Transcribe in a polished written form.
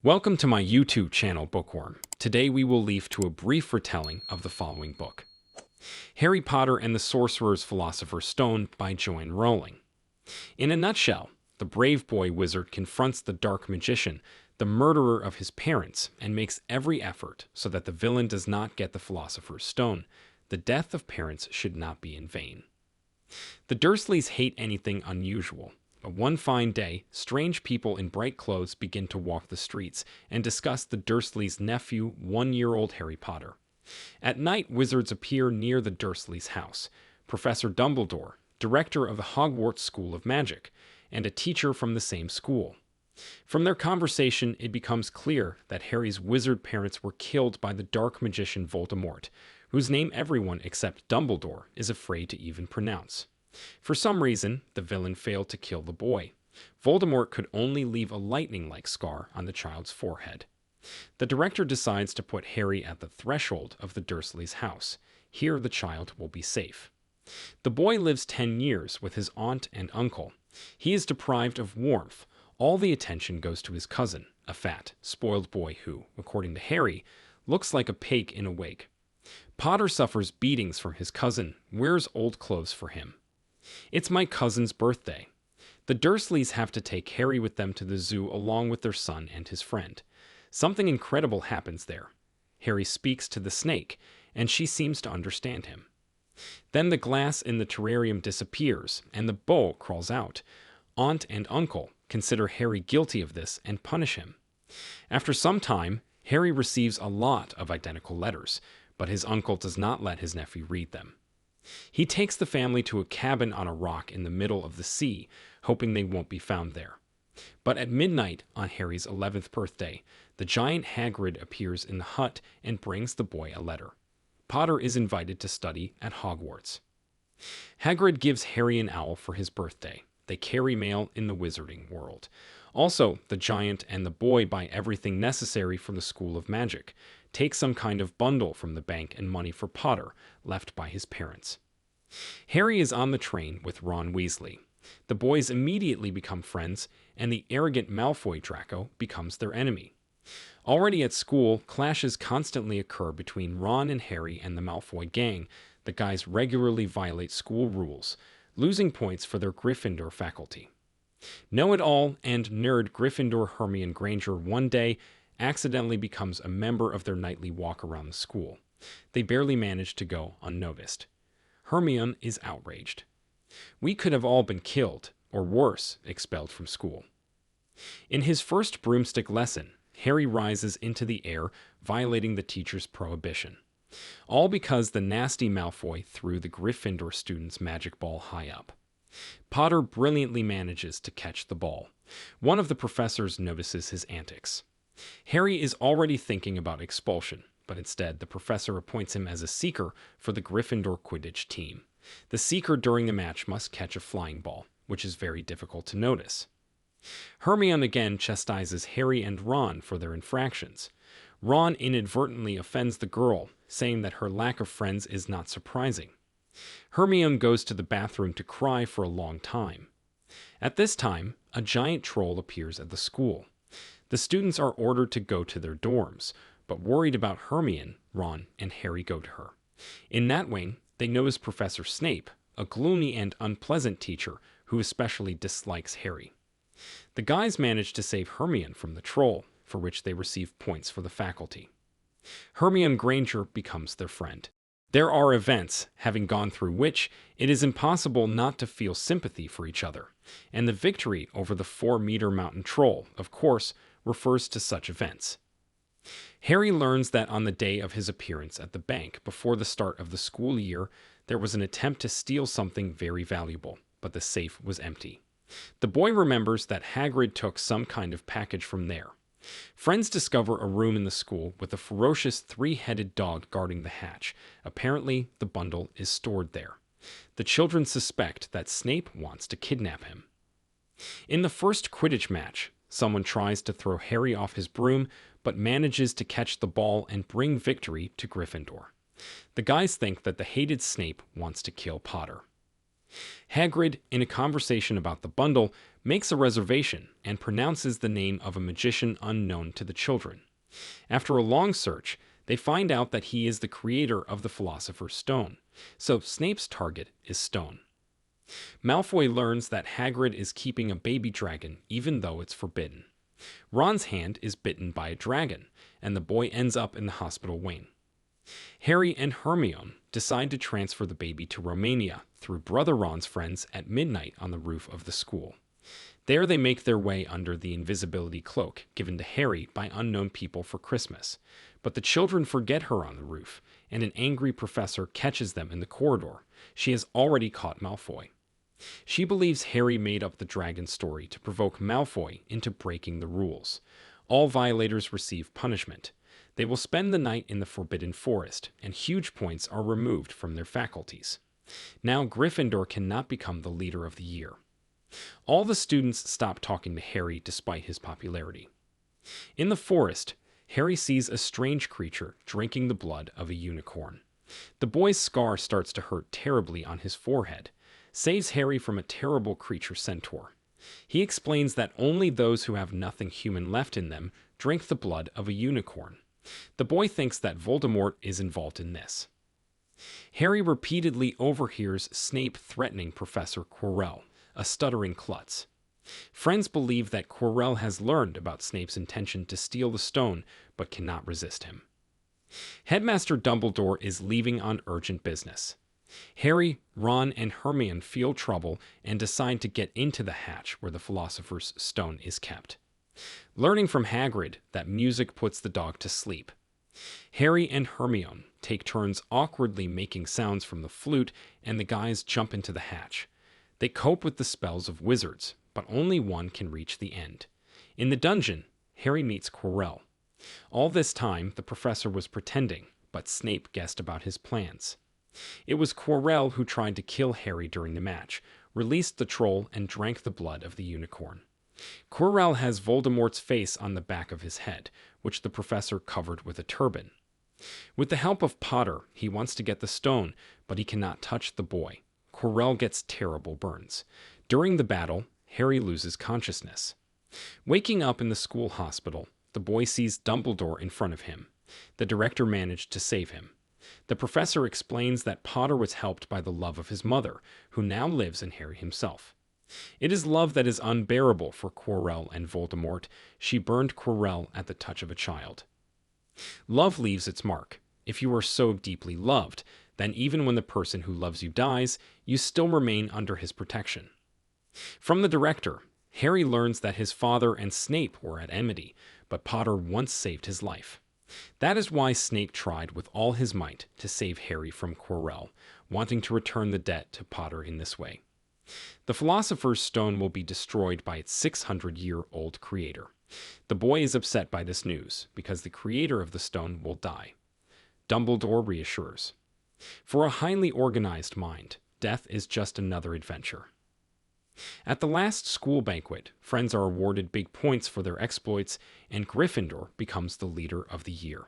Welcome to my YouTube channel, Bookworm. Today we will leave to a brief retelling of the following book. Harry Potter and the Sorcerer's Philosopher's Stone by Joanne Rowling. In a nutshell, the brave boy wizard confronts the dark magician, the murderer of his parents, and makes every effort so that the villain does not get the Philosopher's Stone. The death of parents should not be in vain. The Dursleys hate anything unusual. But one fine day, strange people in bright clothes begin to walk the streets and discuss the Dursleys' nephew, 1-year-old Harry Potter. At night, wizards appear near the Dursleys' house. Professor Dumbledore, director of the Hogwarts School of Magic, and a teacher from the same school. From their conversation, it becomes clear that Harry's wizard parents were killed by the dark magician Voldemort, whose name everyone except Dumbledore is afraid to even pronounce. For some reason, the villain failed to kill the boy. Voldemort could only leave a lightning-like scar on the child's forehead. The director decides to put Harry at the threshold of the Dursleys' house. Here the child will be safe. The boy lives 10 years with his aunt and uncle. He is deprived of warmth. All the attention goes to his cousin, a fat, spoiled boy who, according to Harry, looks like a pig in a wig. Potter suffers beatings from his cousin, wears old clothes for him. It's my cousin's birthday. The Dursleys have to take Harry with them to the zoo along with their son and his friend. Something incredible happens there. Harry speaks to the snake, and she seems to understand him. Then the glass in the terrarium disappears, and the bowl crawls out. Aunt and uncle consider Harry guilty of this and punish him. After some time, Harry receives a lot of identical letters, but his uncle does not let his nephew read them. He takes the family to a cabin on a rock in the middle of the sea, hoping they won't be found there. But at midnight on Harry's 11th birthday, the giant Hagrid appears in the hut and brings the boy a letter. Potter is invited to study at Hogwarts. Hagrid gives Harry an owl for his birthday. They carry mail in the wizarding world. Also, the giant and the boy buy everything necessary for the School of Magic, take some kind of bundle from the bank and money for Potter, left by his parents. Harry is on the train with Ron Weasley. The boys immediately become friends, and the arrogant Malfoy Draco becomes their enemy. Already at school, clashes constantly occur between Ron and Harry and the Malfoy gang. The guys regularly violate school rules, losing points for their Gryffindor faculty. Know-it-all and nerd Gryffindor Hermione Granger one day accidentally becomes a member of their nightly walk around the school. They barely manage to go unnoticed. Hermione is outraged. We could have all been killed, or worse, expelled from school. In his first broomstick lesson, Harry rises into the air, violating the teacher's prohibition. All because the nasty Malfoy threw the Gryffindor student's magic ball high up. Potter brilliantly manages to catch the ball. One of the professors notices his antics. Harry is already thinking about expulsion, but instead the professor appoints him as a seeker for the Gryffindor Quidditch team. The seeker during a match must catch a flying ball, which is very difficult to notice. Hermione again chastises Harry and Ron for their infractions. Ron inadvertently offends the girl, saying that her lack of friends is not surprising. Hermione goes to the bathroom to cry for a long time. At this time, a giant troll appears at the school. The students are ordered to go to their dorms, but worried about Hermione, Ron, and Harry go to her. In that wing, they notice Professor Snape, a gloomy and unpleasant teacher who especially dislikes Harry. The guys manage to save Hermione from the troll, for which they receive points for the faculty. Hermione Granger becomes their friend. There are events, having gone through which it is impossible not to feel sympathy for each other, and the victory over the 4-meter mountain troll, of course, refers to such events. Harry learns that on the day of his appearance at the bank before the start of the school year, there was an attempt to steal something very valuable, but the safe was empty. The boy remembers that Hagrid took some kind of package from there. Friends discover a room in the school with a ferocious 3-headed dog guarding the hatch. Apparently, the bundle is stored there. The children suspect that Snape wants to kidnap him. In the first Quidditch match, someone tries to throw Harry off his broom, but manages to catch the ball and bring victory to Gryffindor. The guys think that the hated Snape wants to kill Potter. Hagrid, in a conversation about the bundle, makes a reservation and pronounces the name of a magician unknown to the children. After a long search, they find out that he is the creator of the Philosopher Stone, so Snape's target is Stone. Malfoy learns that Hagrid is keeping a baby dragon even though it's forbidden. Ron's hand is bitten by a dragon, and the boy ends up in the hospital wing. Harry and Hermione decide to transfer the baby to Romania through Brother Ron's friends at midnight on the roof of the school. There they make their way under the invisibility cloak given to Harry by unknown people for Christmas, but the children forget her on the roof, and an angry professor catches them in the corridor. She has already caught Malfoy. She believes Harry made up the dragon story to provoke Malfoy into breaking the rules. All violators receive punishment. They will spend the night in the Forbidden Forest, and huge points are removed from their faculties. Now Gryffindor cannot become the leader of the year. All the students stop talking to Harry despite his popularity. In the forest, Harry sees a strange creature drinking the blood of a unicorn. The boy's scar starts to hurt terribly on his forehead, saves Harry from a terrible creature centaur. He explains that only those who have nothing human left in them drink the blood of a unicorn. The boy thinks that Voldemort is involved in this. Harry repeatedly overhears Snape threatening Professor Quirrell, a stuttering klutz. Friends believe that Quirrell has learned about Snape's intention to steal the stone, but cannot resist him. Headmaster Dumbledore is leaving on urgent business. Harry, Ron, and Hermione feel trouble and decide to get into the hatch where the Philosopher's Stone is kept. Learning from Hagrid that music puts the dog to sleep, Harry and Hermione take turns awkwardly making sounds from the flute, and the guys jump into the hatch. They cope with the spells of wizards, but only one can reach the end. In the dungeon, Harry meets Quirrell. All this time, the professor was pretending, but Snape guessed about his plans. It was Quirrell who tried to kill Harry during the match, released the troll, and drank the blood of the unicorn. Quirrell has Voldemort's face on the back of his head, which the professor covered with a turban. With the help of Potter, he wants to get the stone, but he cannot touch the boy. Quirrell gets terrible burns. During the battle, Harry loses consciousness. Waking up in the school hospital, the boy sees Dumbledore in front of him. The director managed to save him. The professor explains that Potter was helped by the love of his mother, who now lives in Harry himself. It is love that is unbearable for Quirrell and Voldemort. She burned Quirrell at the touch of a child. Love leaves its mark. If you are so deeply loved, then even when the person who loves you dies, you still remain under his protection. From the director, Harry learns that his father and Snape were at enmity, but Potter once saved his life. That is why Snape tried with all his might to save Harry from Quirrell, wanting to return the debt to Potter in this way. The Philosopher's Stone will be destroyed by its 600-year-old creator. The boy is upset by this news, because the creator of the stone will die. Dumbledore reassures. For a highly organized mind, death is just another adventure. At the last school banquet, friends are awarded big points for their exploits, and Gryffindor becomes the leader of the year.